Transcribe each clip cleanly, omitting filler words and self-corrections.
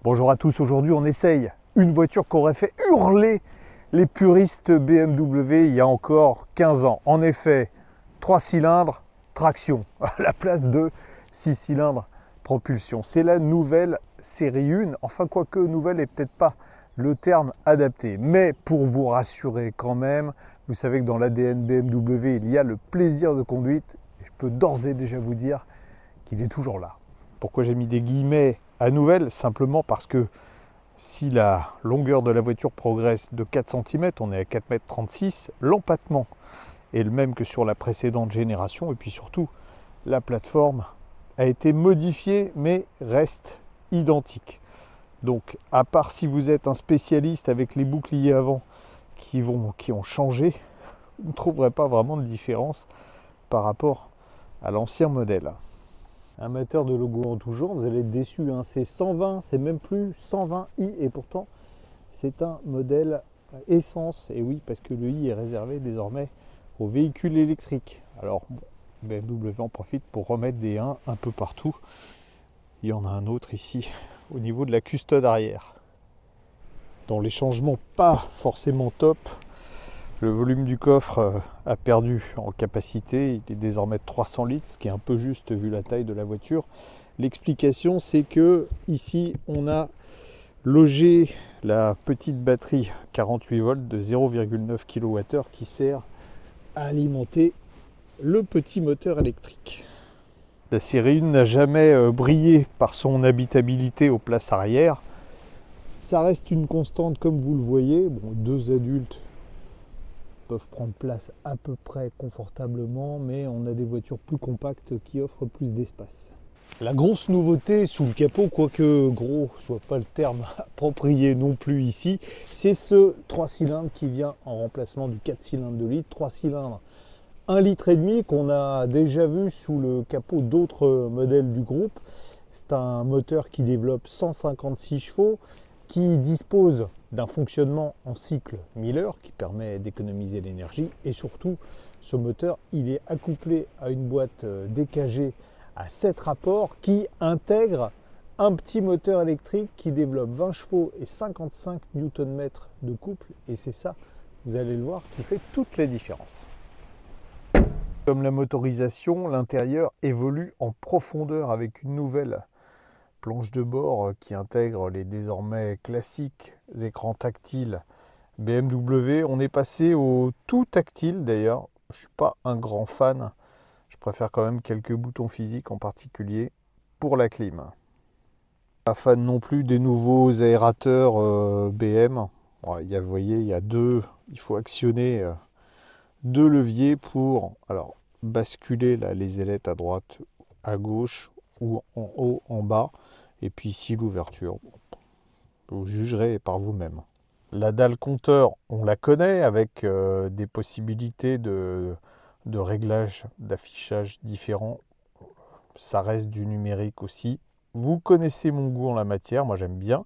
Bonjour à tous, aujourd'hui on essaye une voiture qu'aurait fait hurler les puristes BMW il y a encore 15 ans. En effet, 3 cylindres, traction, à la place de 6 cylindres, propulsion. C'est la nouvelle série 1, enfin quoique nouvelle n'est peut-être pas le terme adapté. Mais pour vous rassurer quand même, vous savez que dans l'ADN BMW, il y a le plaisir de conduite. Et je peux d'ores et déjà vous dire qu'il est toujours là. Pourquoi j'ai mis des guillemets à nouvelle? Simplement parce que si la longueur de la voiture progresse de 4 cm, on est à 4,36 m, l'empattement est le même que sur la précédente génération. Et puis surtout, la plateforme a été modifiée mais reste identique. Donc à part si vous êtes un spécialiste avec les boucliers avant qui ont changé, vous ne trouverez pas vraiment de différence par rapport à l'ancien modèle. Un moteur de logo en tout genre, vous allez être déçu, hein. C'est 120, c'est même plus 120i et pourtant c'est un modèle essence. Et oui, parce que le i est réservé désormais aux véhicules électriques. Alors bon, BMW en profite pour remettre des 1 un peu partout. Il y en a un autre ici au niveau de la custode arrière. Dans les changements pas forcément top, le volume du coffre a perdu en capacité, il est désormais de 300 litres, ce qui est un peu juste vu la taille de la voiture. L'explication, c'est que ici on a logé la petite batterie 48 volts de 0,9 kWh qui sert à alimenter le petit moteur électrique. La série 1 n'a jamais brillé par son habitabilité aux places arrière. Ça reste une constante comme vous le voyez. Bon, deux adultes peuvent prendre place à peu près confortablement, mais on a des voitures plus compactes qui offrent plus d'espace. La grosse nouveauté sous le capot, quoique gros soit pas le terme approprié non plus ici, c'est ce 3 cylindres qui vient en remplacement du 4 cylindres de litre. 3 cylindres 1,5 litre qu'on a déjà vu sous le capot d'autres modèles du groupe. C'est un moteur qui développe 156 chevaux, qui dispose d'un fonctionnement en cycle 1000 heures qui permet d'économiser l'énergie, et surtout ce moteur il est accouplé à une boîte DKG à 7 rapports qui intègre un petit moteur électrique qui développe 20 chevaux et 55 Nm de couple, et c'est ça, vous allez le voir, qui fait toute la différence. Comme la motorisation, l'intérieur évolue en profondeur avec une nouvelle planche de bord qui intègre les désormais classiques écrans tactiles BMW. On est passé au tout tactile d'ailleurs. Je ne suis pas un grand fan. Je préfère quand même quelques boutons physiques, en particulier pour la clim. Pas fan non plus des nouveaux aérateurs BM. Bon, vous voyez, il y a il faut actionner deux leviers pour basculer les ailettes à droite, à gauche, ou en haut, en bas. Et puis ici l'ouverture, vous jugerez par vous-même. La dalle compteur, on la connaît avec des possibilités de réglage, d'affichage différents. Ça reste du numérique aussi. Vous connaissez mon goût en la matière, moi j'aime bien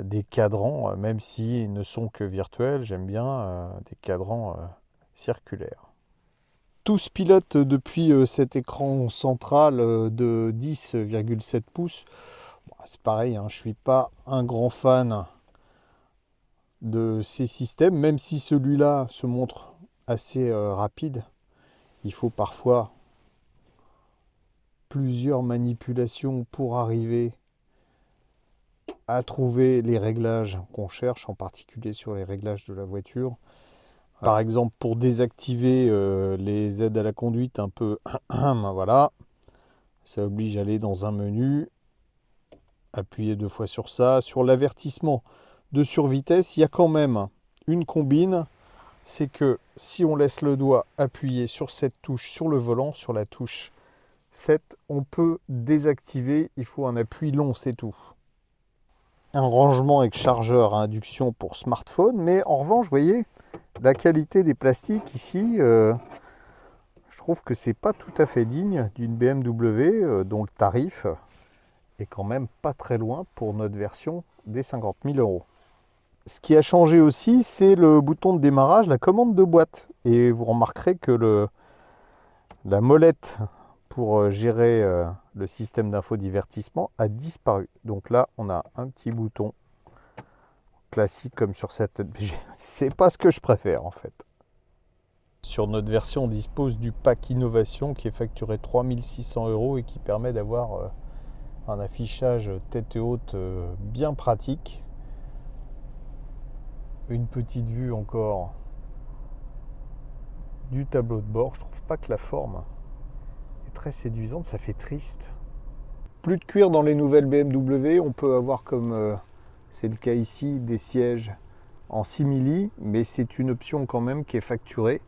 des cadrans, même s'ils ne sont que virtuels, j'aime bien des cadrans circulaires. Tous pilotent depuis cet écran central de 10,7 pouces. Bon, c'est pareil, hein, je ne suis pas un grand fan de ces systèmes, même si celui-là se montre assez rapide. Il faut parfois plusieurs manipulations pour arriver à trouver les réglages qu'on cherche, en particulier sur les réglages de la voiture. Par exemple, pour désactiver les aides à la conduite un peu, voilà, ça oblige à aller dans un menu, appuyer 2 fois sur ça. Sur l'avertissement de survitesse, il y a quand même une combine, c'est que si on laisse le doigt appuyer sur cette touche sur le volant, sur la touche 7, on peut désactiver, il faut un appui long, c'est tout. Un rangement avec chargeur à induction pour smartphone, mais en revanche, vous voyez, la qualité des plastiques ici, je trouve que c'est pas tout à fait digne d'une BMW dont le tarif est quand même pas très loin pour notre version des 50 000 €. Ce qui a changé aussi, c'est le bouton de démarrage, la commande de boîte. Et vous remarquerez que la molette pour gérer le système d'infodivertissement a disparu. Donc là, on a un petit bouton classique comme sur cette... C'est pas ce que je préfère en fait. Sur notre version, on dispose du pack Innovation qui est facturé 3 600 € et qui permet d'avoir un affichage tête haute bien pratique. Une petite vue encore du tableau de bord. Je trouve pas que la forme est très séduisante, ça fait triste. Plus de cuir dans les nouvelles BMW, on peut avoir comme c'est le cas ici des sièges en simili, mais c'est une option quand même qui est facturée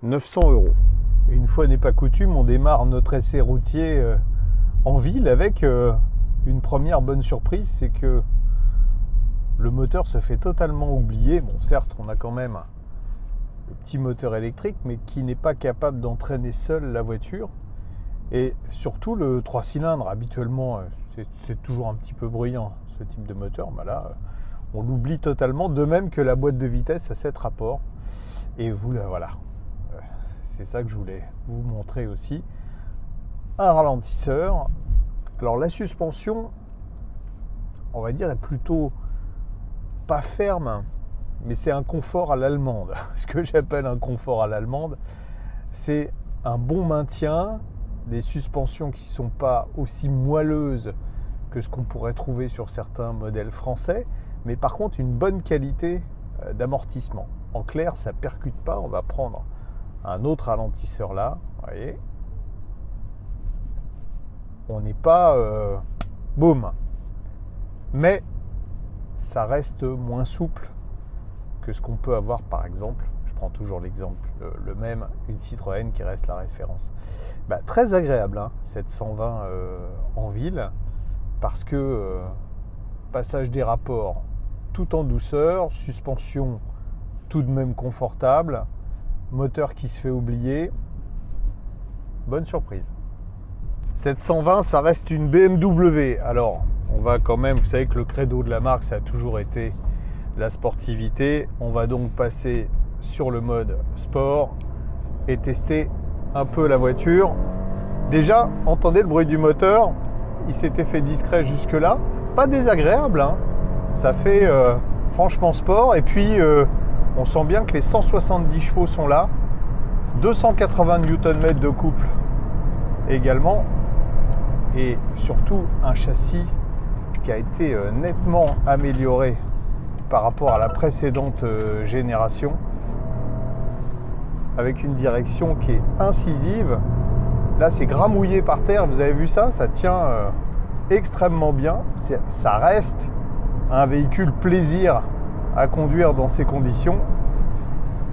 900 €. Et une fois n'est pas coutume, on démarre notre essai routier en ville avec une première bonne surprise, c'est que le moteur se fait totalement oublier. Bon, certes, on a quand même le petit moteur électrique, mais qui n'est pas capable d'entraîner seul la voiture. Et surtout, le 3 cylindres, habituellement, c'est toujours un petit peu bruyant, ce type de moteur. Ben là, on l'oublie totalement, de même que la boîte de vitesse à 7 rapports. Et vous, là, voilà. C'est ça que je voulais vous montrer aussi. Un ralentisseur. Alors, la suspension, on va dire, est plutôt pas ferme, mais c'est un confort à l'allemande. Ce que j'appelle un confort à l'allemande, c'est un bon maintien, des suspensions qui ne sont pas aussi moelleuses que ce qu'on pourrait trouver sur certains modèles français, mais par contre une bonne qualité d'amortissement. En clair, ça ne percute pas. On va prendre un autre ralentisseur là, vous voyez. On n'est pas boum, mais ça reste moins souple que ce qu'on peut avoir par exemple, je prends toujours l'exemple le même, une Citroën qui reste la référence. Bah, très agréable hein, cette 120 en ville, parce que passage des rapports tout en douceur, suspension tout de même confortable, moteur qui se fait oublier, bonne surprise. Cette 120, ça reste une BMW. Alors, on va quand même, vous savez que le credo de la marque, ça a toujours été la sportivité. On va donc passer sur le mode sport et tester un peu la voiture. Déjà, entendez le bruit du moteur. Il s'était fait discret jusque-là. Pas désagréable, hein. Ça fait franchement sport. Et puis, on sent bien que les 170 chevaux sont là. 280 Nm de couple également. Et surtout, un châssis qui a été nettement amélioré par rapport à la précédente génération, avec une direction qui est incisive. Là, c'est gramouillé par terre, vous avez vu ça, ça tient extrêmement bien. Ça reste un véhicule plaisir à conduire dans ces conditions.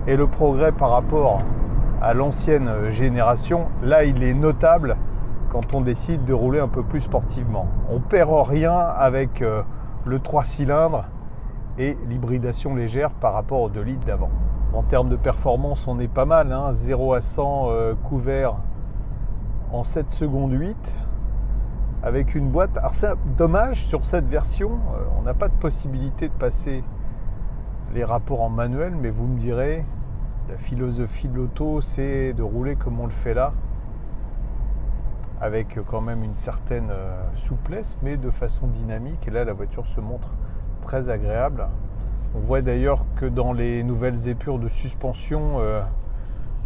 Et le progrès par rapport à l'ancienne génération, là, il est notable quand on décide de rouler un peu plus sportivement. On perd rien avec le 3 cylindres et l'hybridation légère par rapport aux 2 litres d'avant. En termes de performance, on est pas mal, hein, 0 à 100 couvert en 7 secondes 8 avec une boîte. Alors c'est dommage, sur cette version, on n'a pas de possibilité de passer les rapports en manuel, mais vous me direz, la philosophie de l'auto, c'est de rouler comme on le fait là, avec quand même une certaine souplesse, mais de façon dynamique. Et là, la voiture se montre très agréable. On voit d'ailleurs que dans les nouvelles épures de suspension,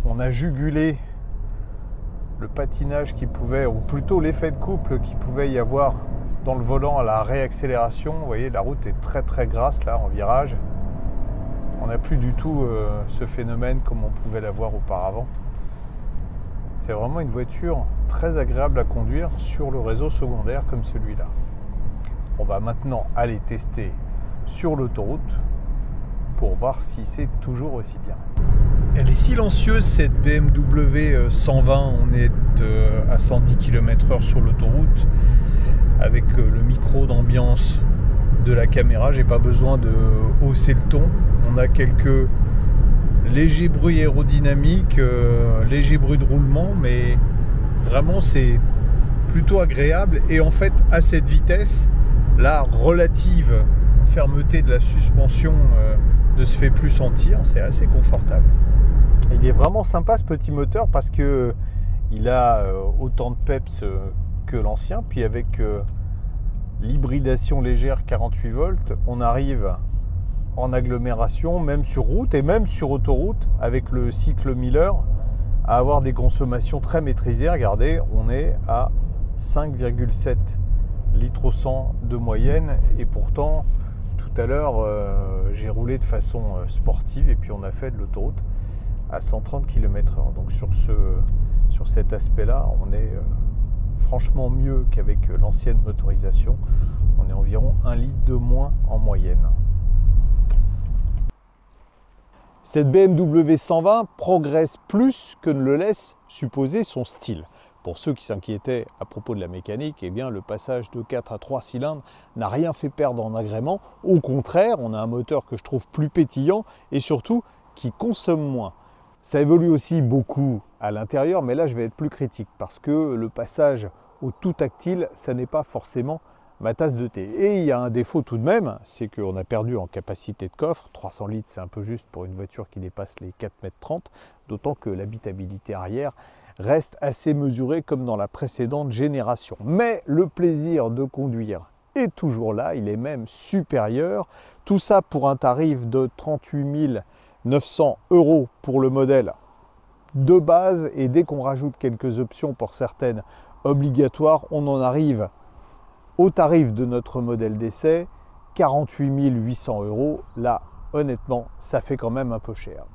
on a jugulé le patinage qui pouvait, ou plutôt l'effet de couple qui pouvait y avoir dans le volant à la réaccélération. Vous voyez, la route est très très grasse là en virage. On n'a plus du tout ce phénomène comme on pouvait l'avoir auparavant. C'est vraiment une voiture très agréable à conduire sur le réseau secondaire comme celui-là. On va maintenant aller tester sur l'autoroute pour voir si c'est toujours aussi bien. Elle est silencieuse cette BMW 120, on est à 110 km/h sur l'autoroute avec le micro d'ambiance de la caméra. J'ai pas besoin de hausser le ton. On a quelques légers bruits aérodynamiques, légers bruits de roulement, mais vraiment c'est plutôt agréable. Et en fait, à cette vitesse, la relative fermeté de la suspension ne se fait plus sentir, c'est assez confortable. Il est vraiment sympa ce petit moteur parce que il a autant de peps que l'ancien. Puis avec l'hybridation légère 48 volts, on arrive en agglomération, même sur route et même sur autoroute, avec le cycle Miller, à avoir des consommations très maîtrisées. Regardez, on est à 5,7 litres au 100 de moyenne, et pourtant tout à l'heure j'ai roulé de façon sportive et puis on a fait de l'autoroute à 130 km/h. Donc sur cet aspect là, on est franchement mieux qu'avec l'ancienne motorisation. On est environ 1 litre de moins en moyenne. Cette BMW 120 progresse plus que ne le laisse supposer son style. Pour ceux qui s'inquiétaient à propos de la mécanique, eh bien, le passage de 4 à 3 cylindres n'a rien fait perdre en agrément. Au contraire, on a un moteur que je trouve plus pétillant et surtout qui consomme moins. Ça évolue aussi beaucoup à l'intérieur, mais là je vais être plus critique parce que le passage au tout tactile, ça n'est pas forcément ma tasse de thé. Et il y a un défaut tout de même, c'est qu'on a perdu en capacité de coffre. 300 litres, c'est un peu juste pour une voiture qui dépasse les 4,30 m, d'autant que l'habitabilité arrière reste assez mesurée comme dans la précédente génération. Mais le plaisir de conduire est toujours là, il est même supérieur. Tout ça pour un tarif de 38 900 € pour le modèle de base, et dès qu'on rajoute quelques options pour certaines obligatoires, on en arrive au tarif de notre modèle d'essai, 48 800 €. Là, honnêtement, ça fait quand même un peu cher.